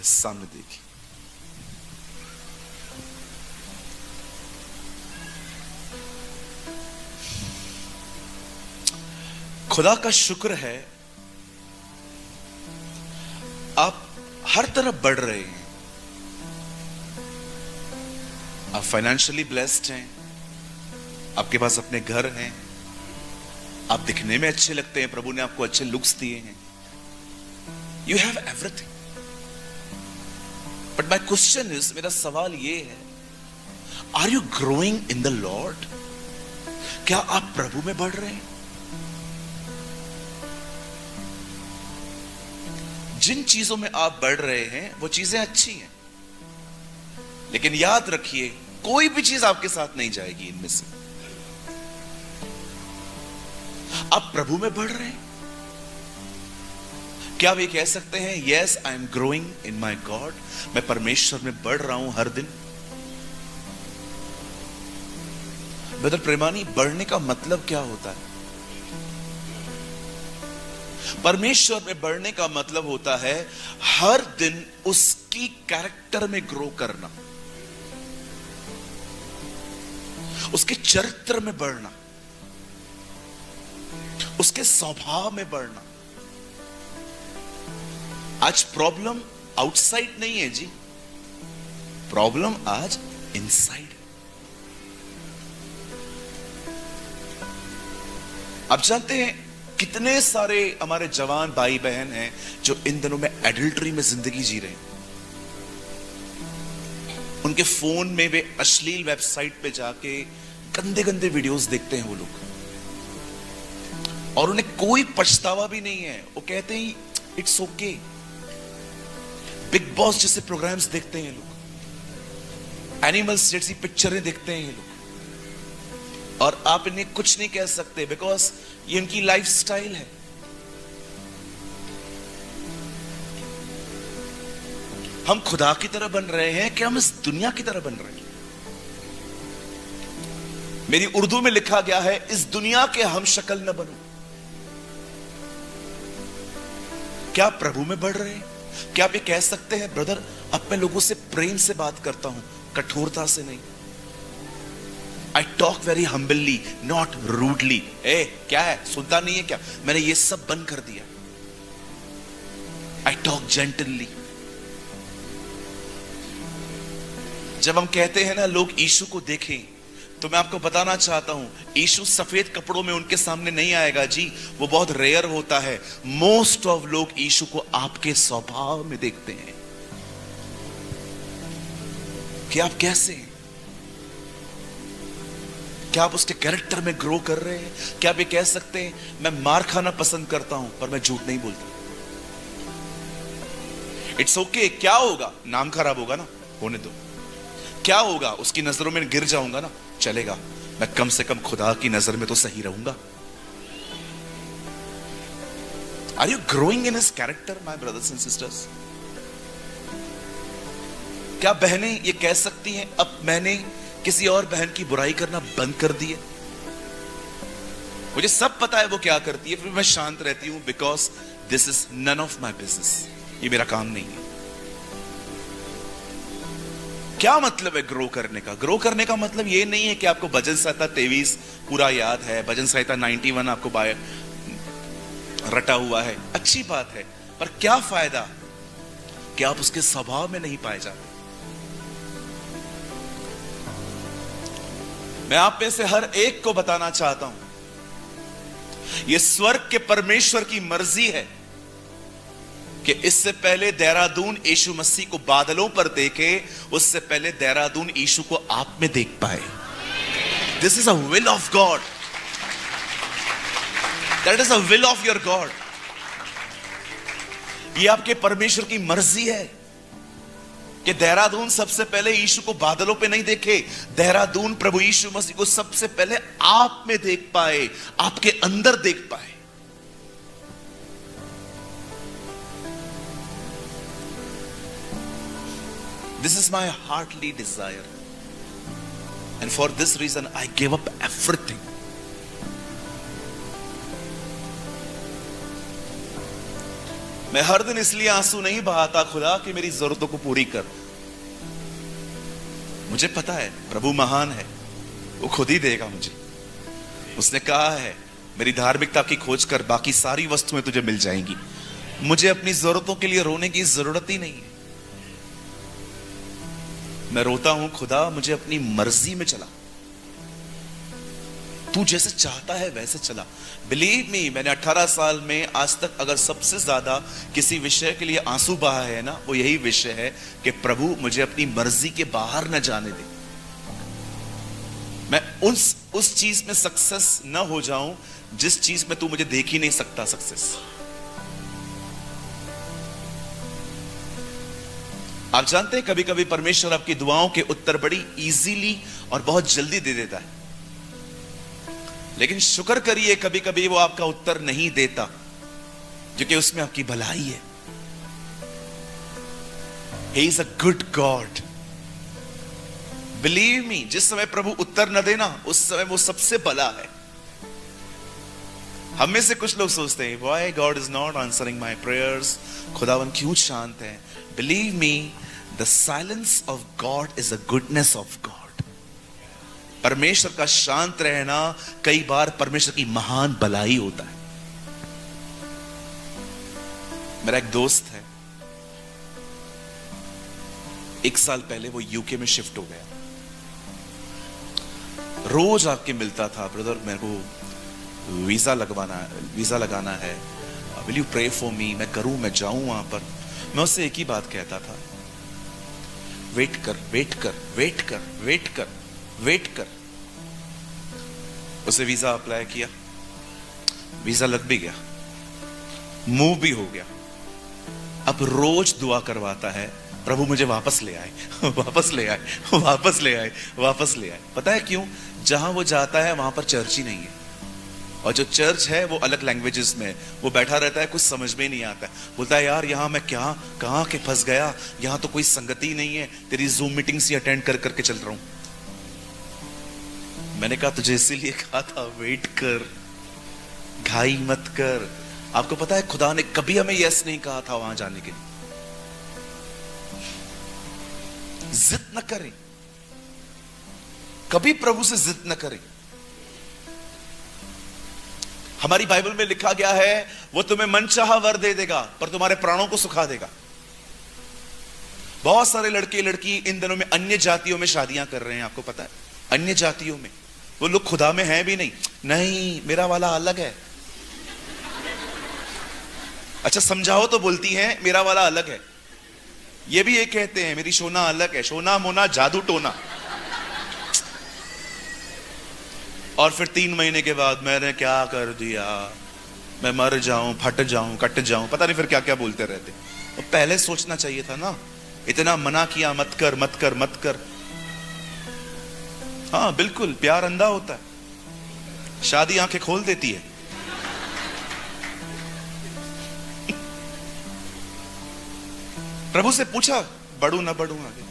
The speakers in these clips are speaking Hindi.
सामने देखिए। खुदा का शुक्र है, आप हर तरफ बढ़ रहे हैं। आप फाइनेंशियली ब्लेस्ड हैं, आपके पास अपने घर हैं, आप दिखने में अच्छे लगते हैं, प्रभु ने आपको अच्छे लुक्स दिए हैं। You have everything. But my question is, मेरा सवाल यह है, are you growing in the Lord? क्या आप प्रभु में बढ़ रहे हैं? जिन चीजों में आप बढ़ रहे हैं वो चीजें अच्छी हैं, लेकिन याद रखिए कोई भी चीज आपके साथ नहीं जाएगी इनमें से। आप प्रभु में बढ़ रहे हैं। क्या आप ये कह सकते हैं, yes I am growing in my God, मैं परमेश्वर में बढ़ रहा हूं हर दिन? ब्रदर प्रेमानी, बढ़ने का मतलब क्या होता है? परमेश्वर में बढ़ने का मतलब होता है हर दिन उसकी कैरेक्टर में ग्रो करना, उसके चरित्र में बढ़ना, उसके स्वभाव में बढ़ना। आज प्रॉब्लम आउटसाइड नहीं है जी, प्रॉब्लम आज इनसाइड है। आप जानते हैं कितने सारे हमारे जवान भाई बहन हैं जो इन दिनों में एडल्ट्री में जिंदगी जी रहे हैं। उनके फोन में वे अश्लील वेबसाइट पे जाके गंदे गंदे वीडियोस देखते हैं वो लोग, और उन्हें कोई पछतावा भी नहीं है। वो कहते हैं इट्स ओके। बिग बॉस जैसे प्रोग्राम्स देखते हैं ये लोग, एनिमल्स जैसी पिक्चरें देखते हैं ये लोग, और आप इन्हें कुछ नहीं कह सकते बिकॉज ये उनकी लाइफस्टाइल है। हम खुदा की तरह बन रहे हैं कि हम इस दुनिया की तरह बन रहे हैं? मेरी उर्दू में लिखा गया है, इस दुनिया के हम शक्ल न बनो। क्या आप प्रभु में बढ़ रहे हैं? क्या आप ये कह सकते हैं, ब्रदर अब मैं लोगों से प्रेम से बात करता हूं, कठोरता से नहीं। I talk very humbly, not rudely. क्या है, सुनता नहीं है क्या? मैंने ये सब बंद कर दिया। I talk gently. जब हम कहते हैं ना लोग यीशु को देखें, तो मैं आपको बताना चाहता हूं, यीशु सफेद कपड़ों में उनके सामने नहीं आएगा जी, वो बहुत रेयर होता है। मोस्ट ऑफ लोग यीशु को आपके स्वभाव में देखते हैं कि आप कैसे हैं, क्या आप उसके कैरेक्टर में ग्रो कर रहे हैं? क्या आप ये कह सकते हैं, मैं मार खाना पसंद करता हूं पर मैं झूठ नहीं बोलता? It's okay. क्या होगा? नाम खराब होगा ना, होने दो। क्या होगा? उसकी नजरों में गिर जाऊंगा ना, चलेगा। मैं कम से कम खुदा की नजर में तो सही रहूंगा। Are you growing in his character my brothers and sisters? क्या बहनें ये कह सकती हैं, अब मैंने किसी और बहन की बुराई करना बंद कर दी है? मुझे सब पता है वो क्या करती है, फिर मैं शांत रहती हूं because this is none of my business, ये मेरा काम नहीं है। क्या मतलब है ग्रो करने का? ग्रो करने का मतलब ये नहीं है कि आपको भजन संहिता 23 पूरा याद है, भजन संहिता 91 आपको रटा हुआ है, अच्छी बात है, पर क्या फायदा कि आप उसके स्वभाव में नहीं पाए जाते। मैं आप में से हर एक को बताना चाहता हूं, यह स्वर्ग के परमेश्वर की मर्जी है कि इससे पहले देहरादून यीशु मसीह को बादलों पर देखे, उससे पहले देहरादून यीशु को आप में देख पाए। This is a will of God, that is a will of your God. यह आपके परमेश्वर की मर्जी है कि देहरादून सबसे पहले यीशु को बादलों पे नहीं देखे, देहरादून प्रभु यीशु मसीह को सबसे पहले आप में देख पाए, आपके अंदर देख पाए। This is my heartly desire, and for this reason I gave up everything. मैं हर दिन इसलिए आंसू नहीं बहाता खुदा कि मेरी जरूरतों को पूरी कर। मुझे पता है प्रभु महान है, वो खुद ही देगा मुझे। उसने कहा है मेरी धार्मिकता की खोज कर, बाकी सारी वस्तुएं तुझे मिल जाएंगी। मुझे अपनी जरूरतों के लिए रोने की जरूरत ही नहीं है। मैं रोता हूं खुदा मुझे अपनी मर्जी में चला, तू जैसे चाहता है वैसे चला। बिलीव मी, मैंने 18 साल में आज तक अगर सबसे ज्यादा किसी विषय के लिए आंसू बहा है ना, वो यही विषय है कि प्रभु मुझे अपनी मर्जी के बाहर न जाने दे। मैं उस चीज में सक्सेस न हो जाऊं जिस चीज में तू मुझे देख ही नहीं सकता सक्सेस। आप जानते हैं कभी कभी परमेश्वर आपकी दुआओं के उत्तर बड़ी इजीली और बहुत जल्दी दे देता है, लेकिन शुक्र करिए कभी कभी वो आपका उत्तर नहीं देता, क्योंकि उसमें आपकी भलाई है। He is a good God. Believe me, जिस समय प्रभु उत्तर न देना उस समय वो सबसे भला है। हम में से कुछ लोग सोचते हैं Why God is not answering my prayers? खुदावन क्यों शांत है? Believe me, the silence of God is the goodness of God. परमेश्वर का शांत रहना कई बार परमेश्वर की महान भलाई होता है। मेरा एक दोस्त है, 1 साल पहले वो यूके में शिफ्ट हो गया। रोज आके मिलता था, ब्रदर मेरे को वीजा लगाना है, will you pray for me? मैं करूं, मैं जाऊं वहां पर। मैं उससे एक ही बात कहता था, वेट कर वेट कर वेट कर वेट कर वेट कर। उसे वीजा अप्लाई किया, वीजा लग भी गया, मूव भी हो गया। अब रोज दुआ करवाता है, प्रभु मुझे वापस ले आए, वापस ले आए, वापस ले आए, वापस ले आए। पता है क्यों? जहां वो जाता है वहां पर चर्च ही नहीं है, और जो चर्च है वो अलग लैंग्वेजेस में। वो बैठा रहता है, कुछ समझ में नहीं आता है। बोलता है यार यहाँ मैं कहां के फंस गया, यहाँ तो कोई संगति नहीं है, तेरी जूम मीटिंग्स ही अटेंड कर करके चल रहा हूं। मैंने कहा तुझे इसीलिए कहा था वेट कर, घाई मत कर। आपको पता है खुदा ने कभी हमें यस नहीं कहा था वहां जाने के लिए। जिद न करें, कभी प्रभु से जिद न करें। हमारी बाइबल में लिखा गया है वो तुम्हें मनचाहा वर दे देगा पर तुम्हारे प्राणों को सुखा देगा। बहुत सारे लड़के लड़की इन दिनों में अन्य जातियों में शादियां कर रहे हैं, आपको पता है? अन्य जातियों में। वो लोग खुदा में हैं भी नहीं। नहीं, मेरा वाला अलग है। अच्छा समझाओ तो बोलती हैं मेरा वाला अलग है। ये भी ये कहते हैं मेरी सोना अलग है, सोना मोना जादू टोना। और फिर 3 महीने के बाद मैंने क्या कर दिया, मैं मर जाऊं, फट जाऊं, कट जाऊं, पता नहीं फिर क्या क्या बोलते रहते। तो पहले सोचना चाहिए था ना, इतना मना किया मत कर मत कर मत कर। हाँ बिल्कुल, प्यार अंधा होता है, शादी आंखें खोल देती है। प्रभु से पूछा बढ़ू ना बढ़ू आगे।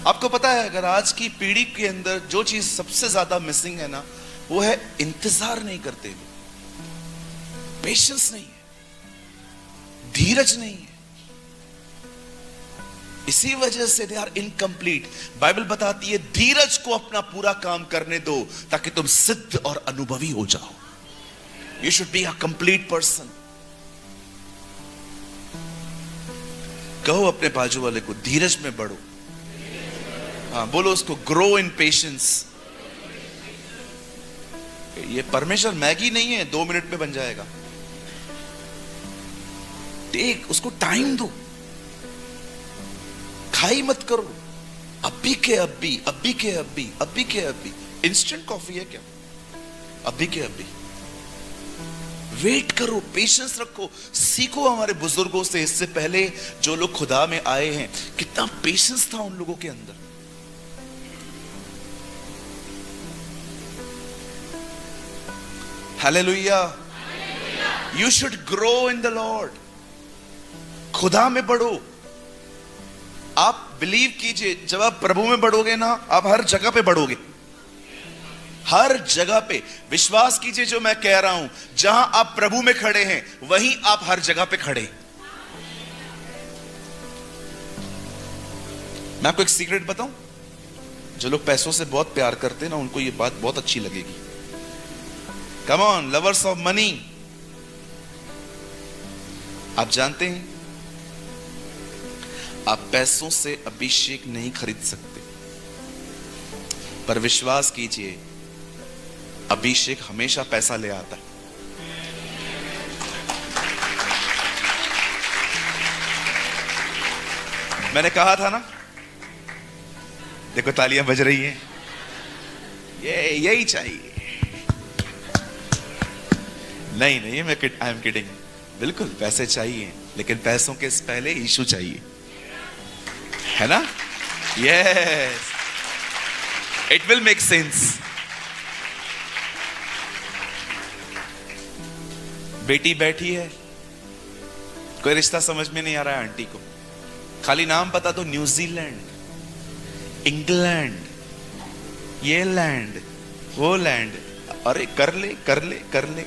आपको पता है अगर आज की पीढ़ी के अंदर जो चीज सबसे ज्यादा मिसिंग है ना, वो है इंतजार नहीं करते लोग, पेशेंस नहीं है, धीरज नहीं है। इसी वजह से दे आर इनकम्प्लीट। बाइबल बताती है धीरज को अपना पूरा काम करने दो ताकि तुम सिद्ध और अनुभवी हो जाओ। You should be a complete person. कहो अपने बाजू वाले को धीरज में बढ़ो। हाँ बोलो उसको, ग्रो इन पेशेंस। ये परमेश्वर मैगी नहीं है 2 मिनट में बन जाएगा। टेक, उसको टाइम दो, खाई मत करो। अभी के अभी, अभी के अभी, अभी के अभी। इंस्टेंट कॉफी है क्या? अभी के अभी। वेट करो, पेशेंस रखो। सीखो हमारे बुजुर्गों से, इससे पहले जो लोग खुदा में आए हैं, कितना पेशेंस था उन लोगों के अंदर। Hallelujah. You should grow in the Lord. खुदा में बढ़ो। आप बिलीव कीजिए, जब आप प्रभु में बढ़ोगे ना, आप हर जगह पे बढ़ोगे। हर जगह पे विश्वास कीजिए जो मैं कह रहा हूं, जहां आप प्रभु में खड़े हैं वहीं आप हर जगह पे खड़े। मैं आपको एक सीक्रेट बताऊं, जो लोग पैसों से बहुत प्यार करते हैं ना, उनको ये बात बहुत अच्छी लगेगी। Come on lovers of money, आप जानते हैं आप पैसों से अभिषेक नहीं खरीद सकते, पर विश्वास कीजिए अभिषेक हमेशा पैसा ले आता है। मैंने कहा था ना, देखो तालियां बज रही हैं, यही चाहिए। नहीं मैं आई एम किडिंग, बिल्कुल पैसे चाहिए, लेकिन पैसों के पहले यीशु चाहिए, है ना? Yes, it will make sense. बेटी बैठी है, कोई रिश्ता समझ में नहीं आ रहा है आंटी को, खाली नाम पता तो न्यूजीलैंड, इंग्लैंड, ये लैंड, वो लैंड, अरे कर ले।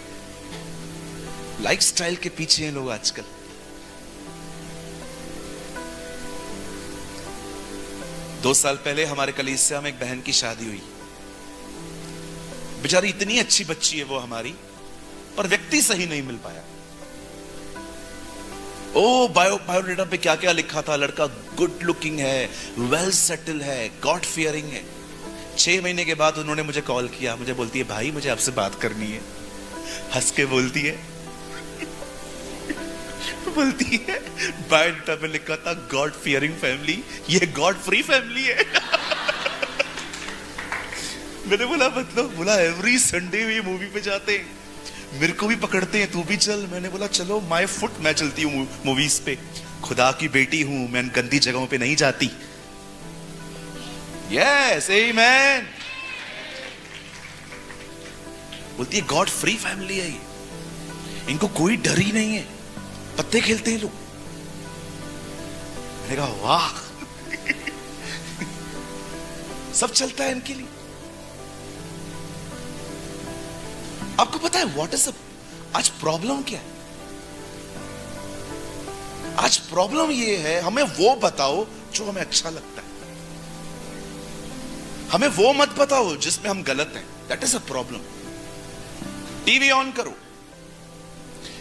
लाइफस्टाइल के पीछे हैं लोग आजकल। दो साल पहले हमारे कलीसिया में एक बहन की शादी हुई। बेचारी इतनी अच्छी बच्ची है वो हमारी, पर व्यक्ति सही नहीं मिल पाया। ओ बायोडेटा पे क्या क्या लिखा था, लड़का गुड लुकिंग है, वेल सेटल है, गॉड फियरिंग है। 6 महीने के बाद उन्होंने मुझे कॉल किया, मुझे बोलती है भाई मुझे आपसे बात करनी है। हंस के बोलती है बायोडेटा पे लिखा था गॉड फियरिंग फैमिली, ये गॉड फ्री फैमिली है। मैंने बोला मतलब, बोला एवरी संडे ये मूवी पे जाते हैं, मेरे को भी पकड़ते हैं, तू भी चल। मैंने बोला चलो माय फुट, मैं चलती हूँ मूवीज पे, खुदा की बेटी हूं मैं, गंदी जगहों पे नहीं जाती। Yes amen. बोलती है गॉड फ्री फैमिली है ये, इनको कोई डर ही नहीं है, पत्ते खेलते हैं लोग। मैंने कहा वाह सब चलता है इनके लिए। आपको पता है व्हाट इज आज प्रॉब्लम क्या है? आज प्रॉब्लम ये है, हमें वो बताओ जो हमें अच्छा लगता है, हमें वो मत बताओ जिसमें हम गलत हैं। That is a problem. TV on करो,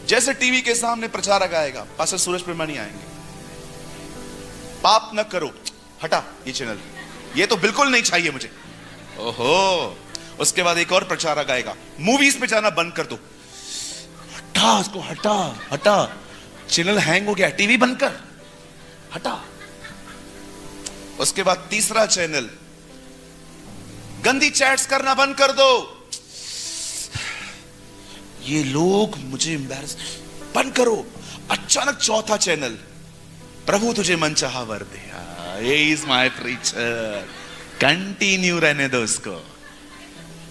जैसे टीवी के सामने प्रचारक आएगा, पास्टर सूरज प्रेमानी आएंगे, पाप न करो, हटा ये चैनल, ये तो बिल्कुल नहीं चाहिए मुझे। ओहो, उसके बाद एक और प्रचारक आएगा, मूवीज पे जाना बंद कर दो, हटा उसको, हटा चैनल हैंग हो गया, टीवी बंद कर, हटा। उसके बाद तीसरा चैनल, गंदी चैट्स करना बंद कर दो, ये लोग मुझे एम्बैरस, बंद करो। अचानक चौथा चैनल, प्रभु तुझे मनचाहा वर दे, ये इज माय प्रीचर, कंटिन्यू रहने दो उसको।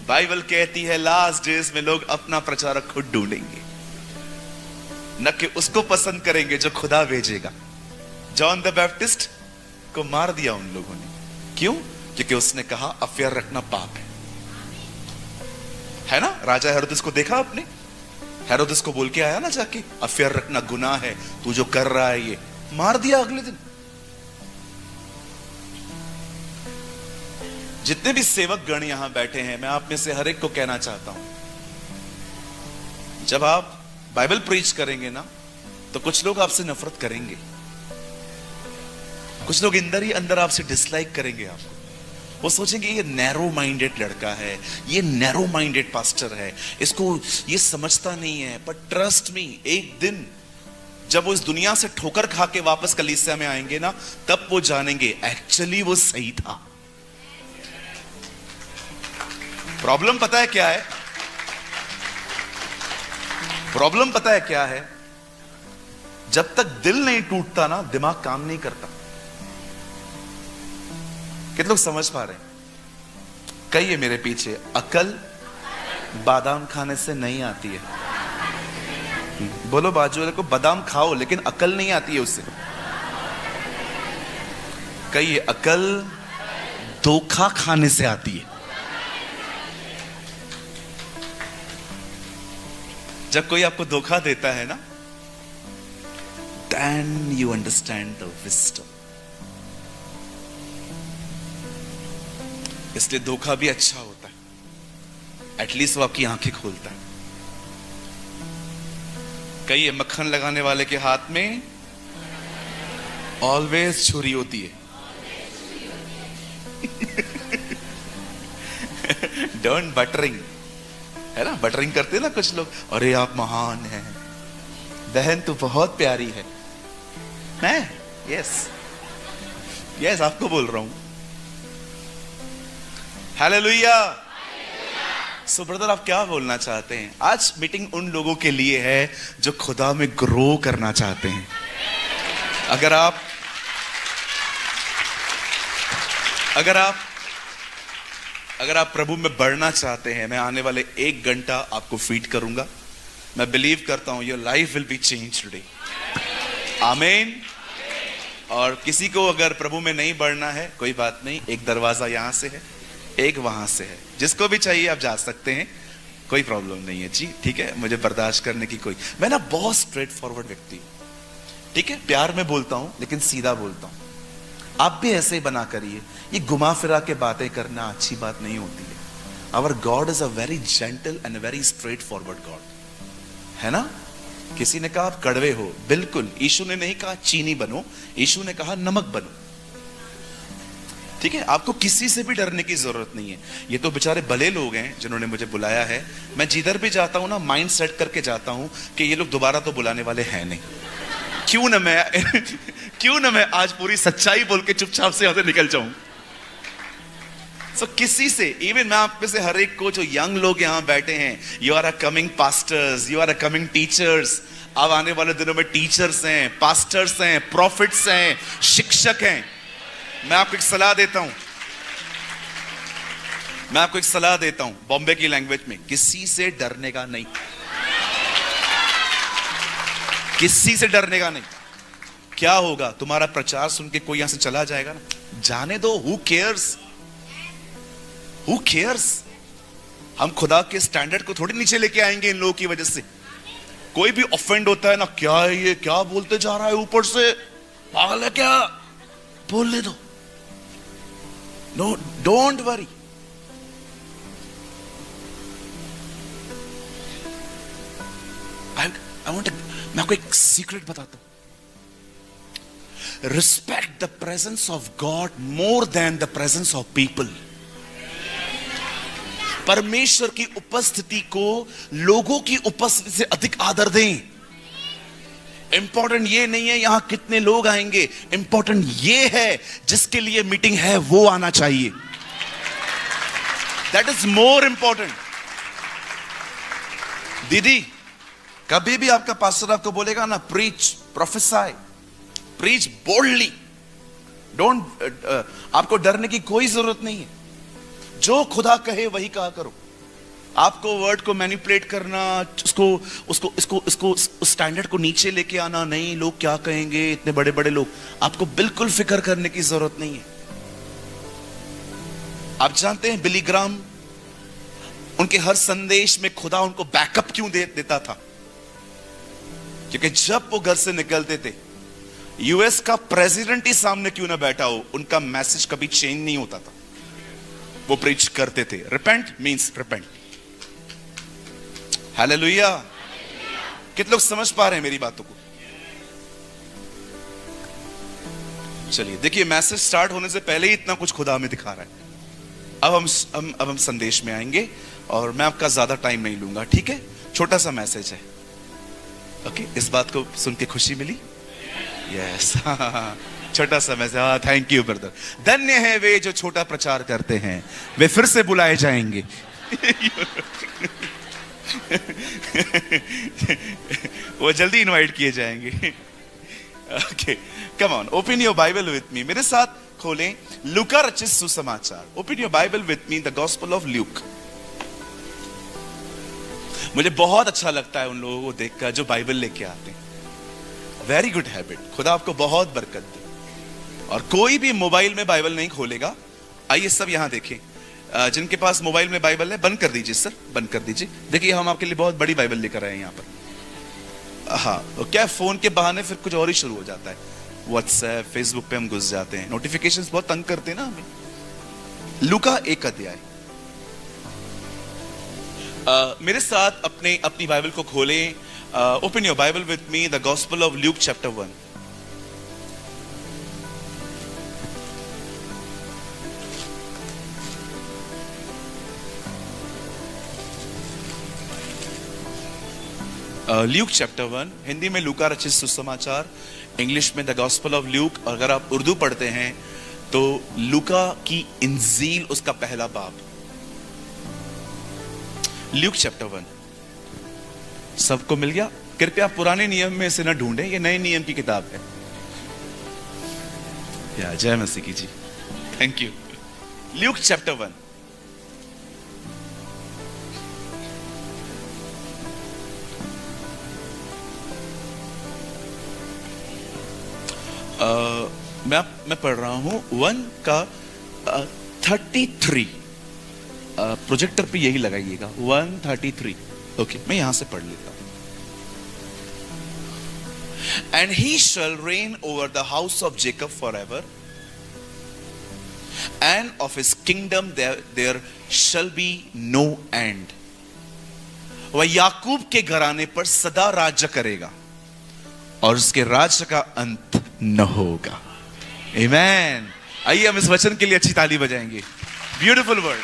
बाइबल कहती है लास्ट डेज में लोग अपना प्रचारक खुद ढूंढेंगे, न कि उसको पसंद करेंगे जो खुदा भेजेगा। जॉन द बैप्टिस्ट को मार दिया उन लोगों ने, क्यों? क्योंकि उसने कहा अफेयर रखना पाप है ना? राजा हेरोदेस को देखा आपने? हेरोदेस को बोल के आया ना जाके, अफेयर रखना गुनाह है, तू जो कर रहा है ये, मार दिया अगले दिन। जितने भी सेवक गण यहां बैठे हैं, मैं आप में से हर एक को कहना चाहता हूं, जब आप बाइबल प्रीच करेंगे ना, तो कुछ लोग आपसे नफरत करेंगे, कुछ लोग अंदर ही अंदर आपसे डिसलाइक करेंगे आपको। वो सोचेंगे ये नैरो माइंडेड लड़का है, ये नैरो माइंडेड पास्टर है, इसको ये समझता नहीं है। पर ट्रस्ट मी, एक दिन जब वो इस दुनिया से ठोकर खा के वापस कलीसिया में आएंगे ना, तब वो जानेंगे एक्चुअली वो सही था। प्रॉब्लम पता है क्या है? प्रॉब्लम पता है क्या है? जब तक दिल नहीं टूटता ना, दिमाग काम नहीं करता। कितने लोग समझ पा रहे हैं? कहिए मेरे पीछे, अकल बादाम खाने से नहीं आती है। बोलो बाजू वाले को, बादाम खाओ लेकिन अकल नहीं आती है उससे। कहिए, अकल धोखा खाने से आती है। जब कोई आपको धोखा देता है ना, then you understand the wisdom. इसलिए धोखा भी अच्छा होता है, एटलीस्ट वो आपकी आंखें खोलता है। कई मक्खन लगाने वाले के हाथ में ऑलवेज छुरी होती है। डोंट बटरिंग, है ना, बटरिंग करते हैं ना कुछ लोग, अरे आप महान हैं, बहन तू बहुत प्यारी है। मैं यस आपको बोल रहा हूं। हालेलुया। सो ब्रदर, आप क्या बोलना चाहते हैं? आज मीटिंग उन लोगों के लिए है जो खुदा में ग्रो करना चाहते हैं। अगर आप प्रभु में बढ़ना चाहते हैं, मैं आने वाले 1 घंटा आपको फीड करूंगा। मैं बिलीव करता हूं your life will be change today. आमीन। और किसी को अगर प्रभु में नहीं बढ़ना है, कोई बात नहीं, एक दरवाजा यहां से है, एक वहां से है, जिसको भी चाहिए आप जा सकते हैं, कोई प्रॉब्लम नहीं है जी। ठीक है, मुझे बर्दाश्त करने की कोई, मैं ना बहुत स्ट्रेट फॉरवर्ड व्यक्ति हूं, ठीक है, प्यार में बोलता हूं लेकिन सीधा बोलता हूं। आप भी ऐसे ही बना करिए। ये घुमा फिरा के बातें करना अच्छी बात नहीं होती है। Our God is a very gentle and very straightforward God, है ना। किसी ने कहा आप कड़वे हो, बिल्कुल। यीशु ने नहीं कहा चीनी बनो, यीशु ने कहा नमक बनो। ठीक है, आपको किसी से भी डरने की जरूरत नहीं है। ये तो बेचारे भले लोग हैं जिन्होंने मुझे बुलाया है। मैं जिधर भी जाता हूं ना, माइंड सेट करके जाता हूं कि ये लोग दोबारा तो बुलाने वाले हैं नहीं। क्यों ना मैं आज पूरी सच्चाई बोल के चुपचाप से यहां से निकल जाऊं। किसी से, इवन मैं आप में से हर एक को, जो यंग लोग यहां बैठे हैं, you are a coming pastors, you are a coming teachers. अब आने वाले दिनों में टीचर्स हैं, पास्टर्स हैं, प्रॉफिट्स हैं, शिक्षक हैं। मैं आपको एक सलाह देता हूं, बॉम्बे की लैंग्वेज में, किसी से डरने का नहीं, किसी से डरने का नहीं। क्या होगा? तुम्हारा प्रचार सुन के कोई यहां से चला जाएगा ना, जाने दो। Who cares? हम खुदा के स्टैंडर्ड को थोड़ी नीचे लेके आएंगे इन लोगों की वजह से। कोई भी ऑफेंड होता है ना, क्या है ये, क्या बोलते जा रहा है, ऊपर से पागल है क्या, बोलने दो। No, don't worry. मैं आपको एक सीक्रेट बताता हूं। Respect the presence of God more than the presence of people. परमेश्वर की उपस्थिति को लोगों की उपस्थिति से अधिक आदर दें। इंपॉर्टेंट ये नहीं है यहां कितने लोग आएंगे, इंपॉर्टेंट ये है जिसके लिए मीटिंग है वो आना चाहिए। That is more important. दीदी, कभी भी आपका पास्टर आपको बोलेगा ना, प्रीच, प्रोफेसाई, प्रीच बोल्डली, डोंट, आपको डरने की कोई जरूरत नहीं है। जो खुदा कहे वही कहा करो। आपको वर्ड को मैनिपुलेट करना, उसको स्टैंडर्ड को नीचे लेके आना नहीं, लोग क्या कहेंगे, इतने बड़े बड़े लोग, आपको बिल्कुल फिक्र करने की जरूरत नहीं है। आप जानते हैं बिली ग्राम, उनके हर संदेश में खुदा उनको बैकअप क्यों देता था? क्योंकि जब वो घर से निकलते थे, यूएस का प्रेसिडेंट ही सामने क्यों ना बैठा हो, उनका मैसेज कभी चेंज नहीं होता था। वो प्रीच करते थे, रिपेंट मींस रिपेंट। हालेलुया। कितने लोग समझ पा रहे हैं मेरी बातों को? चलिए देखिए, मैसेज स्टार्ट होने से पहले ही इतना कुछ खुदा हमें दिखा रहा है। अब हम संदेश में आएंगे और मैं आपका ज्यादा टाइम नहीं लूंगा, ठीक है? छोटा सा मैसेज है, ओके? इस बात को सुन के खुशी मिली? यस, छोटा सा मैसेज। Thank you brother. धन्य है वे जो छोटा प्रचार करते हैं, वे फिर से बुलाए जाएंगे। वो जल्दी इनवाइट किए जाएंगे। Okay, come on, open your Bible with me. मेरे साथ खोलें लूका रचित सुसमाचार। Open your Bible with me, the gospel of Luke. मुझे बहुत अच्छा लगता है उन लोगों को देखकर जो बाइबल लेके आते हैं। वेरी गुड हैबिट, खुदा आपको बहुत बरकत दे। और कोई भी मोबाइल में बाइबल नहीं खोलेगा। आइए सब यहां देखें, जिनके पास मोबाइल में बाइबल है बंद कर दीजिए सर, बंद कर दीजिए। देखिए हम आपके लिए बहुत बड़ी बाइबल लेकर आए हैं यहाँ पर। हाँ, तो क्या फोन के बहाने फिर कुछ और ही शुरू हो जाता है। व्हाट्सएप, फेसबुक पे हम घुस जाते हैं, नोटिफिकेशंस बहुत तंग करते हैं ना हमें। लूका 1 अध्याय। मेरे साथ अपनी बाइबल को खोलें। Open your Bible with me, the gospel of Luke chapter 1। Luke chapter 1, Hindi में लूका रचित सुसमाचार, इंग्लिश में द गॉस्पेल ऑफ ल्यूक। और अगर आप उर्दू पढ़ते हैं तो लूका की इंजील, उसका पहला बाब। ल्यूक चैप्टर 1 सबको मिल गया? कृपया पुराने नियम में इसे न ढूंढें, ये नए नियम की किताब है। या जय मसीह की जी, थैंक यू। Luke chapter 1। मैं पढ़ रहा हूं 1 का 33। प्रोजेक्टर पे यही लगाइएगा, 133। ओके, मैं यहां से पढ़ लेता हूं। And he shall reign over the house of Jacob for ever, and of his kingdom there shall be no end. वह याकूब के घराने पर सदा राज्य करेगा और उसके राज्य का अंत न होगा। आमीन। आइए हम इस वचन के लिए अच्छी ताली बजाएंगे। Beautiful word.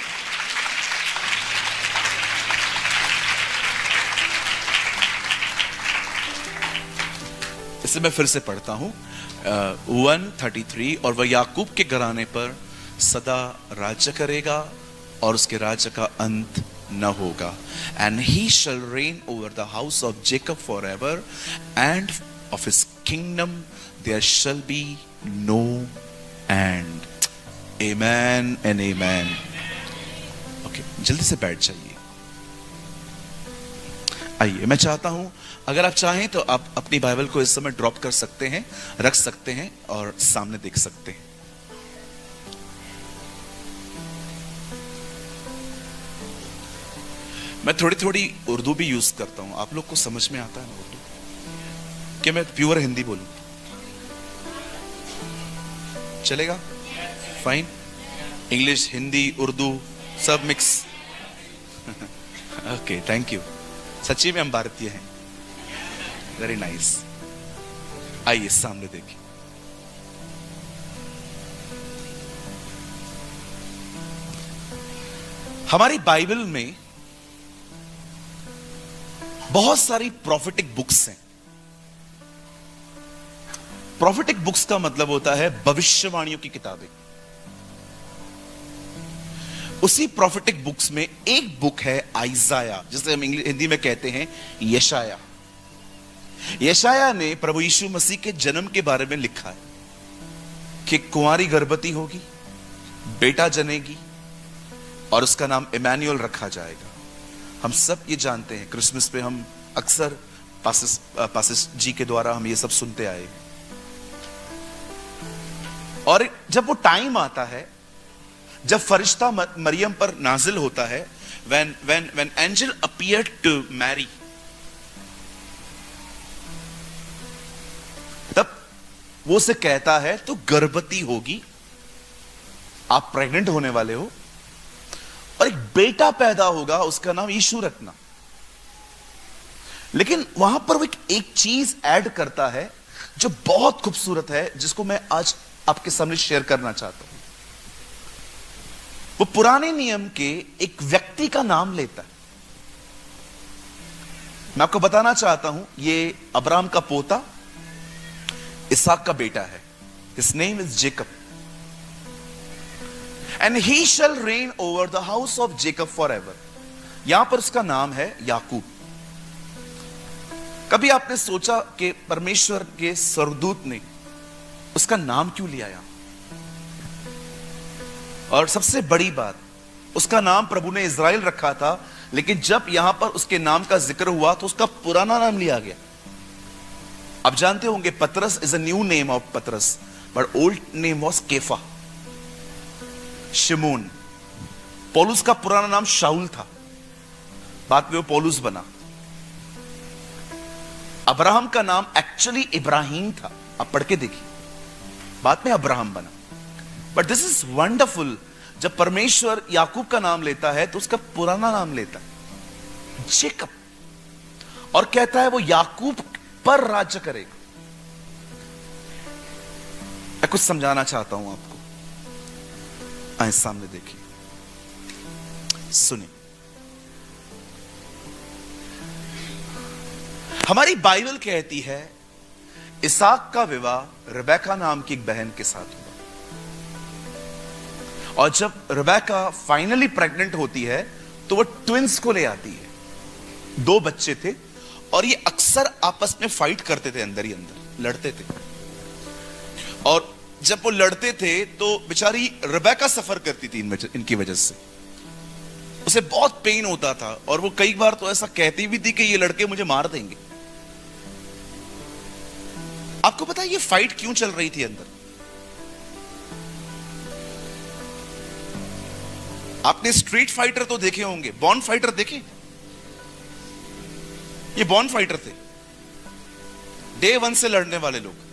इसे मैं फिर से पढ़ता हूं। 133। और वह याकूब के घराने पर सदा राज्य करेगा और उसके राज्य का अंत न होगा। And he shall reign over the house of Jacob for ever, and of his kingdom there shall be no end. Amen and amen. Okay, जल्दी से बैठ जाइए। आइए, मैं चाहता हूं अगर आप चाहें तो आप अपनी बाइबल को इस समय ड्रॉप कर सकते हैं, रख सकते हैं और सामने देख सकते हैं। मैं थोड़ी थोड़ी उर्दू भी यूज करता हूं। आप लोग को समझ में आता है ना उर्दू? कि मैं प्योर हिंदी बोलूं? चलेगा? फाइन। इंग्लिश, हिंदी, उर्दू सब मिक्स। Okay, thank you. सच्ची में हम भारतीय हैं। Very nice. आइए सामने देखिए। हमारी बाइबल में बहुत सारी प्रोफेटिक बुक्स हैं। प्रोफेटिक बुक्स का मतलब होता है भविष्यवाणियों की किताबें। उसी प्रोफेटिक बुक्स में एक बुक है आइजाया, जिसे हम हिंदी में कहते हैं यशाया। यशाया ने प्रभु यीशु मसीह के जन्म के बारे में लिखा है कि कुंवारी गर्भवती होगी, बेटा जनेगी और उसका नाम इमैनुअल रखा जाएगा। हम सब ये जानते हैं, क्रिसमस पे हम अक्सर पासिस जी के द्वारा हम ये सब सुनते आए। और जब वो टाइम आता है, जब फरिश्ता मरियम पर नाजिल होता है, when angel appeared to Mary, तब वो उसे कहता है तो गर्भवती होगी, आप प्रेग्नेंट होने वाले हो और एक बेटा पैदा होगा, उसका नाम यीशु रखना। लेकिन वहां पर वो एक चीज ऐड करता है जो बहुत खूबसूरत है, जिसको मैं आज आपके सामने शेयर करना चाहता हूं। वो पुराने नियम के एक व्यक्ति का नाम लेता है। मैं आपको बताना चाहता हूं, ये अब्राहम का पोता इसहाक का बेटा है। His name is Jacob, and he shall reign over the house of Jacob for ever. यहां पर उसका नाम है याकूब। कभी आपने सोचा कि परमेश्वर के स्वर्गदूत ने उसका नाम क्यों लिया यहां? और सबसे बड़ी बात, उसका नाम प्रभु ने इज़राइल रखा था, लेकिन जब यहां पर उसके नाम का जिक्र हुआ तो उसका पुराना नाम लिया गया। आप जानते होंगे पतरस is a new name of पतरस, बट ओल्ड नेम वाज केफा, शिमोन। पौलुस का पुराना नाम शाऊल था, बाद में वो पौलुस बना। अब्राहम का नाम एक्चुअली इब्राहिम था, आप पढ़ के देखिए, बाद में अब्राहम बना। बट दिस इज वंडरफुल, जब परमेश्वर याकूब का नाम लेता है तो उसका पुराना नाम लेता है जेकब, और कहता है वो याकूब पर राज्य करेगा। मैं कुछ समझाना चाहता हूं आपको, आए सामने देखिए, सुनिए। हमारी बाइबल कहती है इसहाक का विवाह रिबेका नाम की एक बहन के साथ हुआ, और जब रिबेका फाइनली प्रेग्नेंट होती है तो वो ट्विंस को ले आती है। 2 बच्चे थे, और ये अक्सर आपस में फाइट करते थे, अंदर ही अंदर लड़ते थे। और जब वो लड़ते थे तो बेचारी रिबेका सफर करती थी इनकी वजह से, उसे बहुत पेन होता था, और वो कई बार तो ऐसा कहती भी थी कि ये लड़के मुझे मार देंगे। आपको पता है ये फाइट क्यों चल रही थी अंदर? आपने स्ट्रीट फाइटर तो देखे होंगे, बॉर्न फाइटर देखे? ये बॉर्न फाइटर थे, डे 1 से लड़ने वाले लोग।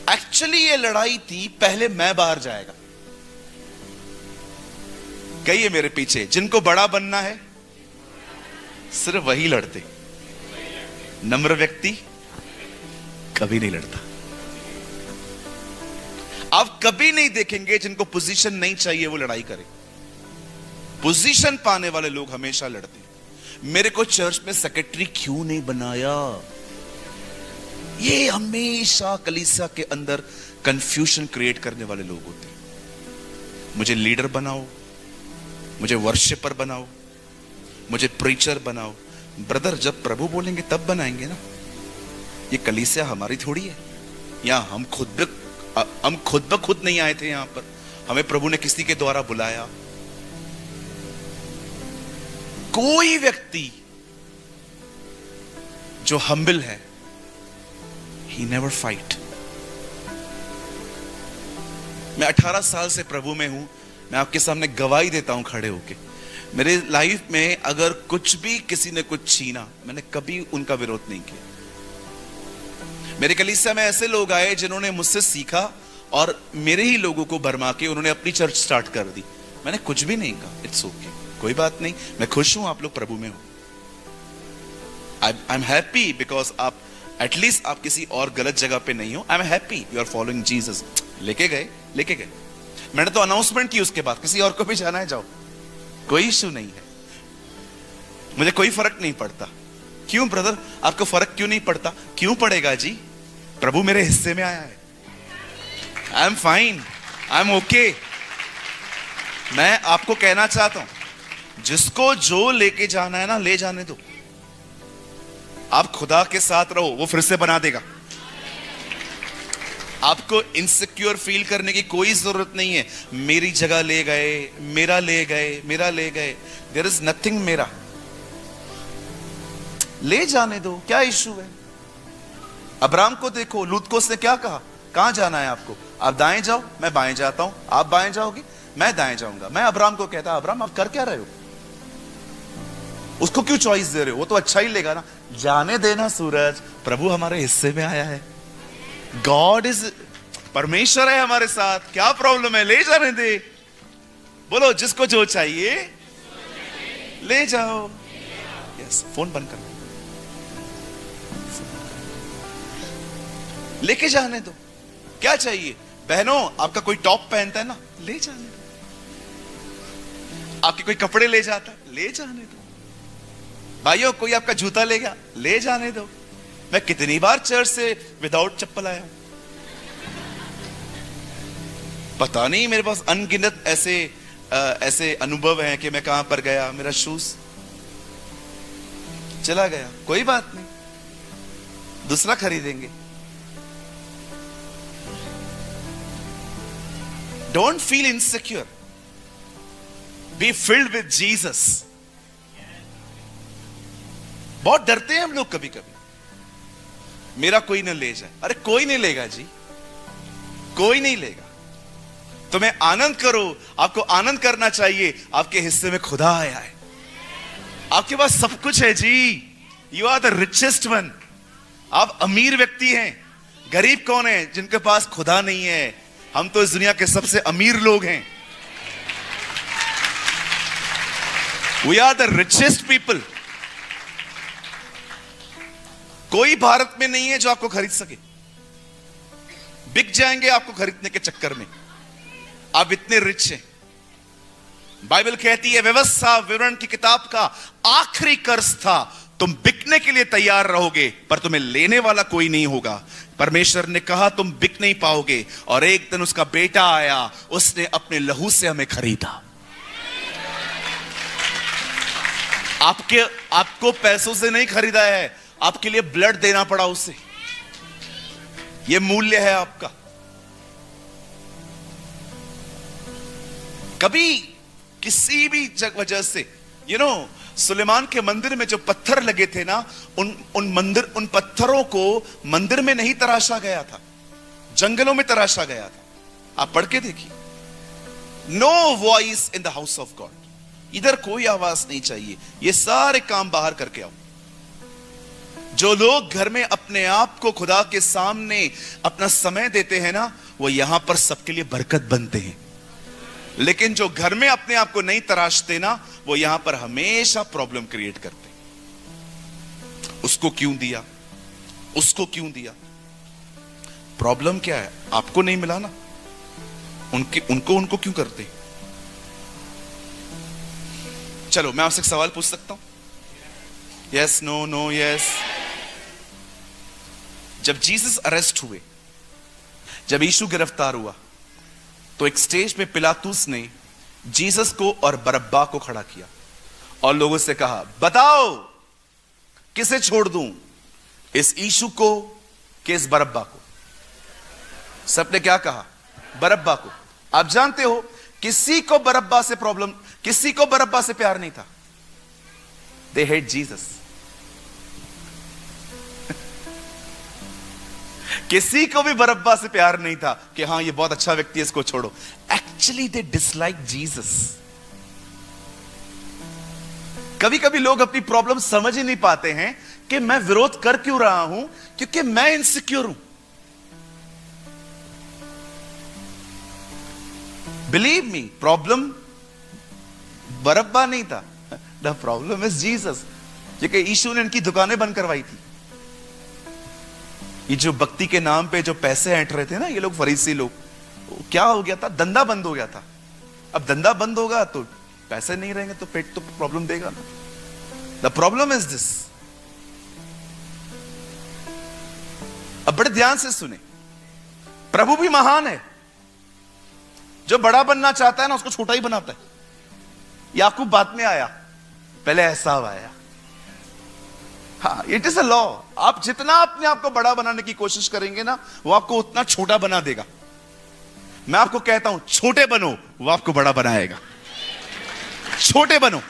एक्चुअली ये लड़ाई थी पहले मैं बाहर जाएगा। कहिए मेरे पीछे, जिनको बड़ा बनना है सिर्फ वही लड़ते, नम्र व्यक्ति कभी नहीं लड़ता। आप कभी नहीं देखेंगे जिनको पोजीशन नहीं चाहिए वो लड़ाई करे। पोजीशन पाने वाले लोग हमेशा लड़ते। मेरे को चर्च में सेक्रेटरी क्यों नहीं बनाया? ये हमेशा कलीसिया के अंदर कंफ्यूजन क्रिएट करने वाले लोग होते हैं। मुझे लीडर बनाओ, मुझे वर्शिपर बनाओ, मुझे प्रीचर बनाओ। ब्रदर, जब प्रभु बोलेंगे तब बनाएंगे ना। ये कलीसिया हमारी थोड़ी है। यहां हम खुद ब खुद नहीं आए थे यहां पर, हमें प्रभु ने किसी के द्वारा बुलाया। कोई व्यक्ति जो हम्बल है, he never fight। मैं 18 साल से प्रभु में हूं, मैं आपके सामने गवाही देता हूं खड़े होके। मेरे लाइफ में अगर कुछ भी किसी ने कुछ छीना, मैंने कभी उनका विरोध नहीं किया। मेरे कलीसिया में ऐसे लोग आए जिन्होंने मुझसे सीखा, और मेरे ही लोगों को भरमा के उन्होंने अपनी चर्च स्टार्ट कर दी। मैंने कुछ भी नहीं कहा, इट्स ओके, कोई बात नहीं, मैं खुश हूं आप लोग प्रभु में हो। आई एम हैप्पी बिकॉज आप एटलीस्ट आप किसी और गलत जगह पे नहीं हो। I am happy you are following Jesus. लेके गए। मैंने तो अनाउंसमेंट की उसके बाद, किसी और को भी जाना है जाओ, कोई इश्यू नहीं है, मुझे कोई फर्क नहीं पड़ता। क्यों ब्रदर, आपको फर्क क्यों नहीं पड़ता? क्यों पड़ेगा जी, प्रभु मेरे हिस्से में आया है। I am fine, I am okay. मैं आपको कहना चाहता हूं, जिसको जो लेके जाना है ना, ले जाने दो। आप खुदा के साथ रहो, वो फिर से बना देगा। आपको इनसिक्योर फील करने की कोई जरूरत नहीं है। मेरी जगह ले गए, मेरा ले गए, देयर इज नथिंग मेरा। ले जाने दो, क्या इश्यू है? अब्राहम को देखो, लूत को उसने क्या कहा, कहां जाना है आपको? आप दाएं जाओ, मैं बाएं जाता हूं। आप बाएं जाओगे, मैं दाएं जाऊंगा। मैं अब्राहम को कहता, अब्राहम आप कर क्या रहे हो? उसको क्यों चॉइस दे रहे हो? वो तो अच्छा ही लेगा ना। जाने देना सूरज, प्रभु हमारे हिस्से में आया है। गॉड इज, परमेश्वर है हमारे साथ, क्या प्रॉब्लम है? ले जाने दे। बोलो, जिसको जो चाहिए ले जाओ। यस, फोन बंद कर, लेके जाने दो। क्या चाहिए? बहनों, आपका कोई टॉप पहनता है ना, ले जाने दो। आपके कोई कपड़े ले जाता है, ले जाने दो। भाइयों, कोई आपका जूता ले गया, ले जाने दो। मैं कितनी बार चर्च से विदाउट चप्पल आया हूं, पता नहीं, मेरे पास अनगिनत ऐसे अनुभव हैं कि मैं कहां पर गया, मेरा शूज चला गया, कोई बात नहीं, दूसरा खरीदेंगे। Don't feel insecure, be filled with Jesus. बहुत डरते हैं हम लोग कभी कभी, मेरा कोई ना ले जाए। अरे कोई नहीं लेगा जी, कोई नहीं लेगा। तुम्हें आनंद करो, आपको आनंद करना चाहिए। आपके हिस्से में खुदा आया है, आपके पास सब कुछ है जी। You are the richest one. आप अमीर व्यक्ति हैं। गरीब कौन है? जिनके पास खुदा नहीं है। हम तो इस दुनिया के सबसे अमीर लोग हैं। We are the richest people. कोई भारत में नहीं है जो आपको खरीद सके। बिक जाएंगे आपको खरीदने के चक्कर में। आप इतने रिच हैं। बाइबल कहती है व्यवस्था विवरण की किताब का आखिरी कर्ज था। तुम बिकने के लिए तैयार रहोगे पर तुम्हें लेने वाला कोई नहीं होगा। परमेश्वर ने कहा तुम बिक नहीं पाओगे। और एक दिन उसका बेटा आया, उसने अपने लहू से हमें खरीदा। आपको पैसों से नहीं खरीदा है, आपके लिए ब्लड देना पड़ा उसे। यह मूल्य है आपका। कभी किसी भी वजह से सुलेमान के मंदिर में जो पत्थर लगे थे ना, उन पत्थरों को मंदिर में नहीं तराशा गया था, जंगलों में तराशा गया था। आप पढ़ के देखिए, no voice in the house of God. इधर कोई आवाज नहीं चाहिए, ये सारे काम बाहर करके आओ। जो लोग घर में अपने आप को खुदा के सामने अपना समय देते हैं ना, वो यहां पर सबके लिए बरकत बनते हैं। लेकिन जो घर में अपने आप को नहीं तराशते ना, वो यहां पर हमेशा प्रॉब्लम क्रिएट करते। उसको क्यों दिया, उसको क्यों दिया? प्रॉब्लम क्या है? आपको नहीं मिला ना, उनको क्यों करते? चलो मैं आपसे एक सवाल पूछ सकता हूं? Yes, no, no, yes. जब जीसस अरेस्ट हुए, जब यीशु गिरफ्तार हुआ, तो एक स्टेज पे पिलातुस ने जीसस को और बरअब्बा को खड़ा किया और लोगों से कहा बताओ किसे छोड़ दूं, इस यीशु को कि इस बरअब्बा को? सबने क्या कहा? बरअब्बा को। आप जानते हो किसी को बरअब्बा से प्रॉब्लम, किसी को बरअब्बा से प्यार नहीं था। They hate Jesus. किसी को भी बरअब्बा से प्यार नहीं था कि हाँ ये बहुत अच्छा व्यक्ति है, इसको छोड़ो। Actually they dislike Jesus. कभी कभी लोग अपनी प्रॉब्लम समझ ही नहीं पाते हैं कि मैं विरोध कर क्यों रहा हूं, क्योंकि मैं इनसिक्योर हूं। बिलीव मी, प्रॉब्लम बरअब्बा नहीं था, द प्रॉब्लम इज जीसस। क्योंकि यीशु ने इनकी दुकानें बंद करवाई थी। ये जो भक्ति के नाम पे जो पैसे ऐंठ रहे थे ना ये लोग, फरीसी लोग, क्या हो गया था? धंधा बंद हो गया था। अब धंधा बंद होगा तो पैसे नहीं रहेंगे तो पेट तो प्रॉब्लम देगा ना। The problem is this. अब बड़े ध्यान से सुने, प्रभु भी महान है। जो बड़ा बनना चाहता है ना, उसको छोटा ही बनाता है। याकूब बाद में आया, पहले एसाव आया। हाँ, इट इज अ लॉ। आप जितना अपने आप को बड़ा बनाने की कोशिश करेंगे ना, वो आपको उतना छोटा बना देगा। मैं आपको कहता हूं छोटे बनो, वो आपको बड़ा बनाएगा। छोटे बनो।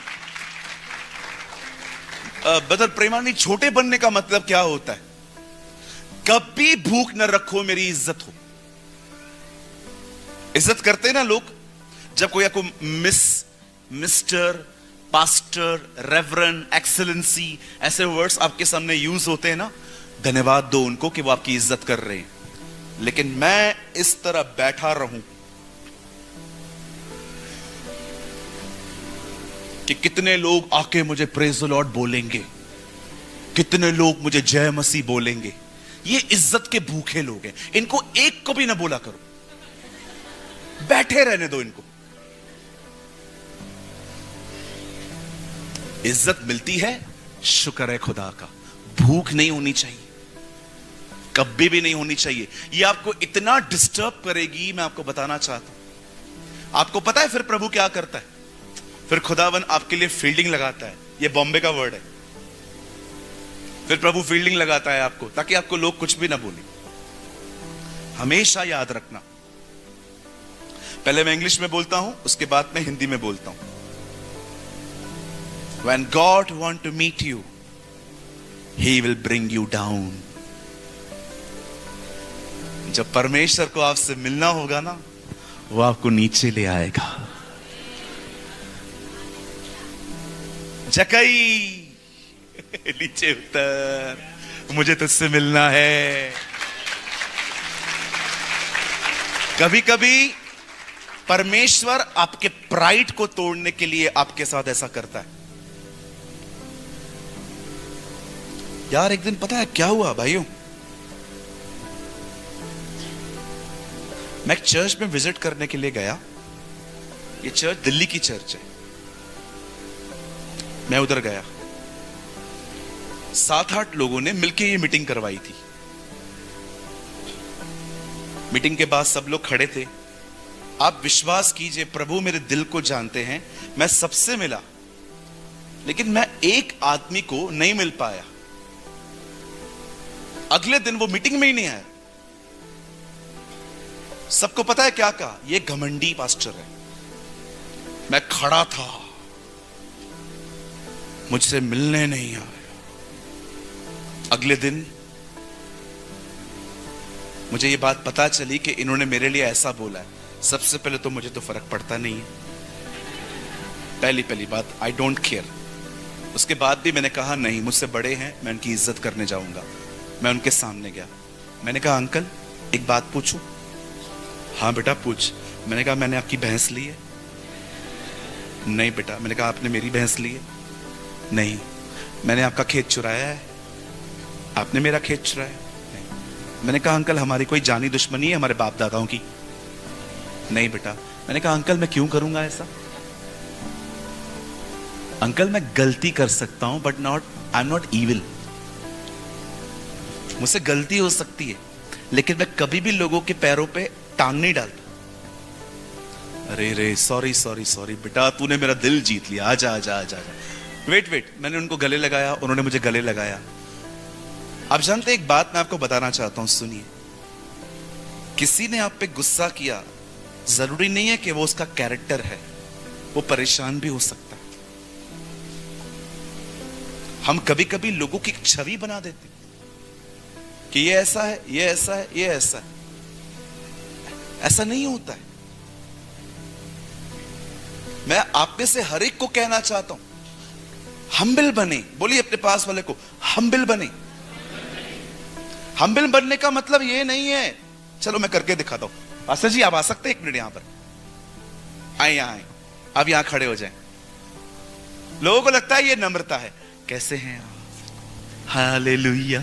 ब्रदर प्रेमानी, छोटे बनने का मतलब क्या होता है? कभी भूख न रखो, मेरी इज्जत हो। इज्जत करते हैं ना लोग, जब कोई आपको मिस्टर, पास्टर, रेवरेंड, एक्सेलेंसी ऐसे वर्ड्स आपके सामने यूज होते हैं ना, धन्यवाद दो उनको कि वो आपकी इज्जत कर रहे हैं। लेकिन मैं इस तरह बैठा रहूं कि कितने लोग आके मुझे प्रेज द लॉर्ड बोलेंगे, कितने लोग मुझे जय मसीह बोलेंगे। ये इज्जत के भूखे लोग हैं। इनको एक को भी ना बोला करो, बैठे रहने दो इनको। इज्जत मिलती है, शुक्र है खुदा का। भूख नहीं होनी चाहिए, कभी भी नहीं होनी चाहिए। ये आपको इतना डिस्टर्ब करेगी, मैं आपको बताना चाहता हूं। आपको पता है फिर प्रभु क्या करता है? फिर खुदावन आपके लिए फील्डिंग लगाता है। ये बॉम्बे का वर्ड है। फिर प्रभु फील्डिंग लगाता है आपको, ताकि आपको लोग कुछ भी ना बोले। हमेशा याद रखना, पहले मैं इंग्लिश में बोलता हूं, उसके बाद मैं हिंदी में बोलता हूं। When God wants to meet you, He will bring you down. जब परमेश्वर को आपसे मिलना होगा ना, वो आपको नीचे ले आएगा। जकई नीचे उतर, मुझे तुझसे मिलना है। कभी कभी परमेश्वर आपके प्राइड को तोड़ने के लिए आपके साथ ऐसा करता है। यार एक दिन पता है क्या हुआ भाइयों, मैं एक चर्च में विजिट करने के लिए गया। ये चर्च दिल्ली की चर्च है। मैं उधर गया, 7-8 लोगों ने मिलकर ये मीटिंग करवाई थी। मीटिंग के बाद सब लोग खड़े थे। आप विश्वास कीजिए, प्रभु मेरे दिल को जानते हैं, मैं सबसे मिला, लेकिन मैं एक आदमी को नहीं मिल पाया। अगले दिन वो मीटिंग में ही नहीं आया। सबको पता है क्या कहा, ये घमंडी पास्टर है। मैं खड़ा था, मुझसे मिलने नहीं आया। अगले दिन मुझे ये बात पता चली कि इन्होंने मेरे लिए ऐसा बोला है। सबसे पहले तो मुझे तो फर्क पड़ता नहीं है, पहली बात, आई डोंट केयर। उसके बाद भी मैंने कहा नहीं, मुझसे बड़े हैं, मैं उनकी इज्जत करने जाऊंगा। मैं उनके सामने गया, मैंने कहा अंकल एक बात पूछूं? हाँ बेटा पूछ। मैंने कहा मैंने आपकी भैंस ली है? नहीं बेटा। मैंने कहा आपने मेरी भैंस ली है? नहीं। मैंने आपका खेत चुराया है? आपने मेरा खेत चुराया? नहीं। मैंने कहा अंकल हमारी कोई जानी दुश्मनी है हमारे बाप दादाओं की? नहीं बेटा। मैंने कहा अंकल मैं क्यों करूंगा ऐसा? अंकल मैं गलती कर सकता हूं but I am not evil. मुझसे गलती हो सकती है, लेकिन मैं कभी भी लोगों के पैरों पे टांग नहीं डालता। अरे रे सॉरी बेटा, तूने मेरा दिल जीत लिया, आजा आजा आजा। वेट। मैंने उनको गले लगाया, उन्होंने मुझे गले लगाया। आप जानते एक बात मैं आपको बताना चाहता हूं, सुनिए। किसी ने आप पे गुस्सा किया, जरूरी नहीं है कि वो उसका कैरेक्टर है, वो परेशान भी हो सकता है। हम कभी कभी लोगों की छवि बना देते कि ये ऐसा है, ये ऐसा है, ये ऐसा है। ऐसा नहीं होता है। मैं आप में से हर एक को कहना चाहता हूं, हम्बिल बने। बोलिए अपने पास वाले को, हम्बिल बने। हम्बिल बनने का मतलब ये नहीं है, चलो मैं करके दिखाता हूं। पास्टर जी आप आ सकते हैं 1 मिनट यहां पर? आए अब यहां खड़े हो जाएं। लोगों को लगता है ये नम्रता है। कैसे हैं आप? Hallelujah,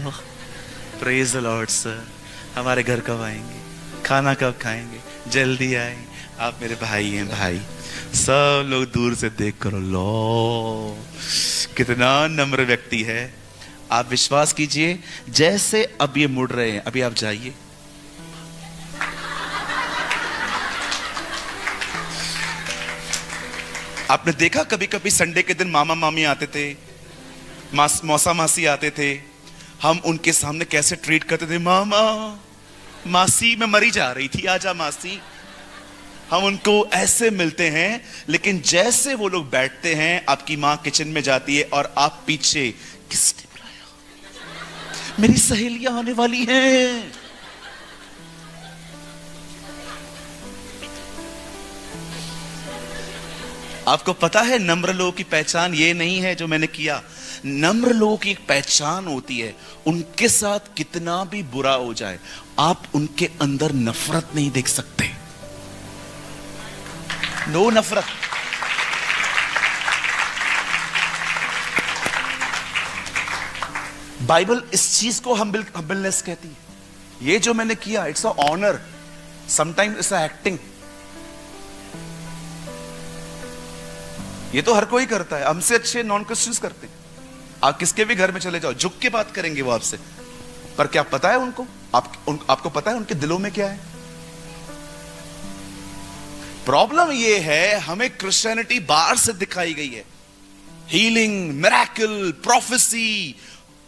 praise the Lord sir. हमारे घर कब आएंगे? खाना कब खाएंगे? जल्दी आए, आप मेरे भाई हैं भाई। सब लोग दूर से देख करो, लो कितना नम्र व्यक्ति है। आप विश्वास कीजिए, जैसे अब ये मुड़ रहे हैं, अभी आप जाइए, आपने देखा कभी कभी संडे के दिन मामा मामी आते थे, मौसा मासी आते थे, हम उनके सामने कैसे ट्रीट करते थे? मामा मासी मैं मरी जा रही थी, आजा मासी। हम उनको ऐसे मिलते हैं, लेकिन जैसे वो लोग बैठते हैं, आपकी मां किचन में जाती है और आप पीछे, किसने बुलाया? मेरी सहेलियां आने वाली हैं। आपको पता है नम्र लोगों की पहचान ये नहीं है जो मैंने किया। नम्र लोगों की एक पहचान होती है, उनके साथ कितना भी बुरा हो जाए, आप उनके अंदर नफरत नहीं देख सकते। नो नफरत। बाइबल इस चीज को हम्बलनेस कहती है। ये जो मैंने किया, it's a honour, sometimes it's a acting. ये तो हर कोई करता है, हमसे अच्छे नॉन क्रिश्चियंस करते हैं। आप किसके भी घर में चले जाओ, झुक के बात करेंगे वो आपसे। पर क्या पता है उनको, आपको पता है उनके दिलों में क्या है? प्रॉब्लम ये है, हमें क्रिश्चियनिटी बाहर से दिखाई गई है। हीलिंग, मिरेकल, प्रोफेसी,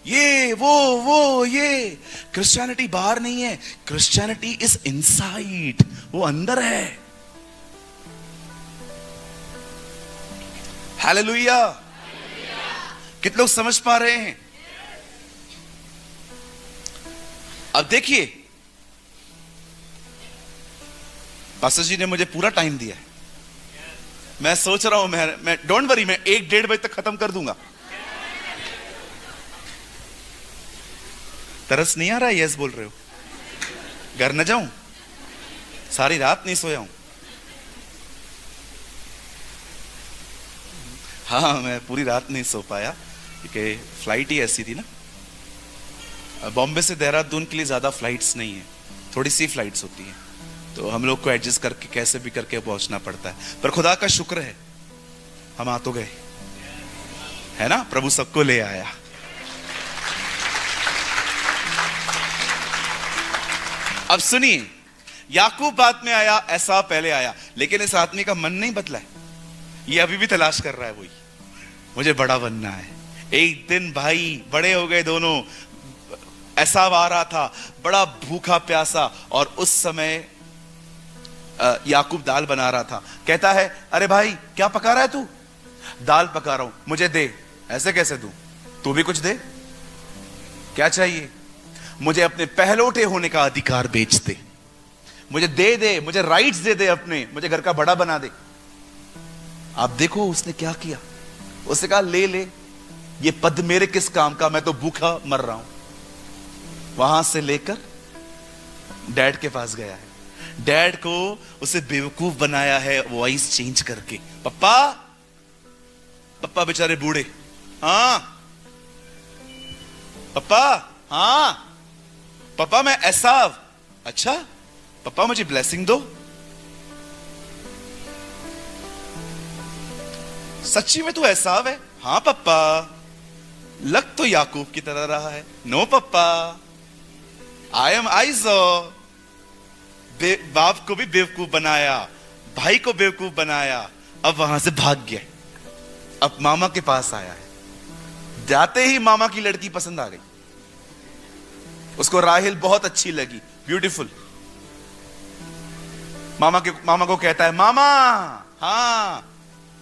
ये वो ये। क्रिश्चियनिटी बाहर नहीं है, क्रिश्चियनिटी इज इनसाइड, वो अंदर है। हालेलुया। कितने लोग समझ पा रहे हैं? अब देखिए, पास्टर जी ने मुझे पूरा टाइम दिया है, मैं सोच रहा हूं मैं डोंट वरी, मैं 1-1:30 बजे तक खत्म कर दूंगा। तरस नहीं आ रहा है? यस बोल रहे हो? घर न जाऊं? सारी रात नहीं सोया हूं। हाँ, मैं पूरी रात नहीं सो पाया क्योंकि फ्लाइट ही ऐसी थी ना। बॉम्बे से देहरादून के लिए ज्यादा फ्लाइट्स नहीं है, थोड़ी सी फ्लाइट्स होती हैं, तो हम लोग को एडजस्ट करके कैसे भी करके पहुंचना पड़ता है। पर खुदा का शुक्र है हम आ तो गए, है ना? प्रभु सबको ले आया। अब सुनिए, याकूब बाद में आया, एसाव पहले आया, लेकिन इस आदमी का मन नहीं बदला है। ये अभी भी तलाश कर रहा है, वही मुझे बड़ा बनना है। एक दिन भाई बड़े हो गए दोनों, एसाव आ रहा था बड़ा भूखा प्यासा, और उस समय याकूब दाल बना रहा था। कहता है, अरे भाई क्या पका रहा है तू? दाल पका रहा हूं, मुझे दे। ऐसे कैसे दूं? तू भी कुछ दे। क्या चाहिए? मुझे अपने पहलौठे होने का अधिकार बेच दे, मुझे दे दे, मुझे राइट्स दे दे अपने, मुझे घर का बड़ा बना दे। आप देखो उसने क्या किया। उसने कहा, ले ले, ये पद मेरे किस काम का, मैं तो भूखा मर रहा हूं। वहां से लेकर डैड के पास गया है, डैड को उसे बेवकूफ बनाया है वॉइस चेंज करके। पप्पा, पप्पा बेचारे बूढ़े, हाँ पप्पा, हाँ पप्पा मैं एसाव। अच्छा पप्पा मुझे ब्लेसिंग दो। सच्ची में तू एसाव है? हाँ पप्पा। लग तो याकूब की तरह रहा है। नो पप्पा, आई एम आइजो। बाप को भी बेवकूफ बनाया, भाई को बेवकूफ बनाया, अब वहां से भाग गया, अब मामा के पास आया है। जाते ही मामा की लड़की पसंद आ गई उसको। राहेल बहुत अच्छी लगी, ब्यूटीफुल। मामा को कहता है, मामा हाँ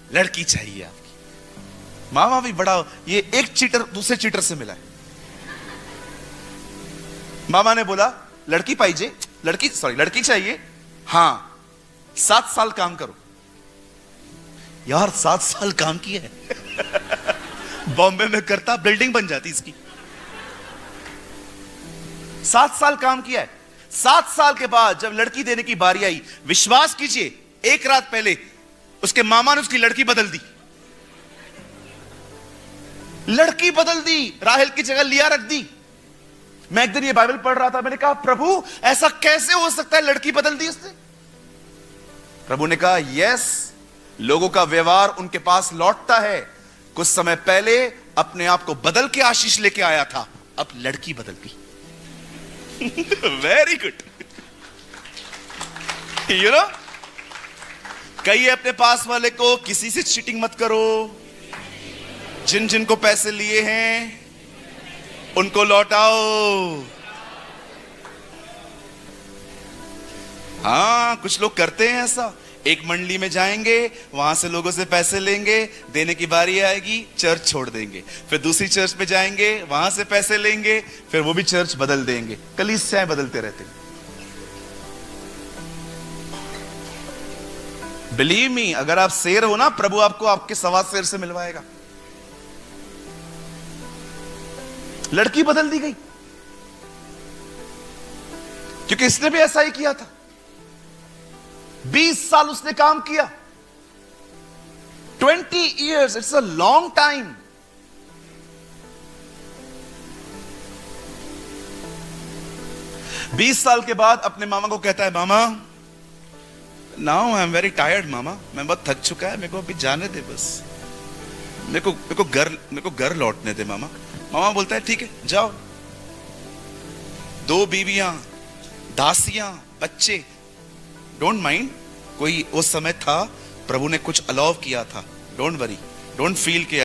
लड़की चाहिए आपकी। मामा भी बड़ा, ये एक चीटर दूसरे चीटर से मिला है। मामा ने बोला, लड़की पाइजे, लड़की चाहिए। हाँ 7 साल काम करो। यार 7 साल काम किया है बॉम्बे में करता बिल्डिंग बन जाती इसकी। 7 साल काम किया है। 7 साल के बाद जब लड़की देने की बारी आई, विश्वास कीजिए, एक रात पहले उसके मामा ने उसकी लड़की बदल दी। लड़की बदल दी, राहेल की जगह लिया रख दी। मैं एक दिन ये बाइबल पढ़ रहा था, मैंने कहा, प्रभु ऐसा कैसे हो सकता है, लड़की बदल दी उसने? प्रभु ने कहा, यस, लोगों का व्यवहार उनके पास लौटता है। कुछ समय पहले अपने आप को बदल के आशीष लेके आया था, अब लड़की बदल गई। Very good. यू नो, कहिए अपने पास वाले को, किसी से चीटिंग मत करो। जिन जिन को पैसे लिए हैं उनको लौटाओ। हाँ कुछ लोग करते हैं ऐसा। एक मंडली में जाएंगे, वहां से लोगों से पैसे लेंगे, देने की बारी आएगी चर्च छोड़ देंगे। फिर दूसरी चर्च में जाएंगे, वहां से पैसे लेंगे, फिर वो भी चर्च बदल देंगे। कलीसियाएं बदलते रहते हैं। बिलीव मी, अगर आप शेर हो ना, प्रभु आपको आपके सवा शेर से मिलवाएगा। लड़की बदल दी गई क्योंकि इसने भी ऐसा ही किया था। 20 साल उसने काम किया। 20 years, it's a long time. बीस साल के बाद अपने मामा को कहता है, मामा now I am very tired मामा, मैं बहुत थक चुका है, मेरे को अभी जाने दे, बस मेरे को घर लौटने दे मामा। मामा बोलता है, ठीक है जाओ। 2 बीवियां, दासियां, बच्चे, डोंट माइंड। कोई उस समय था, प्रभु ने कुछ अलाउ किया था। डोंट वरी, डोंट फील कि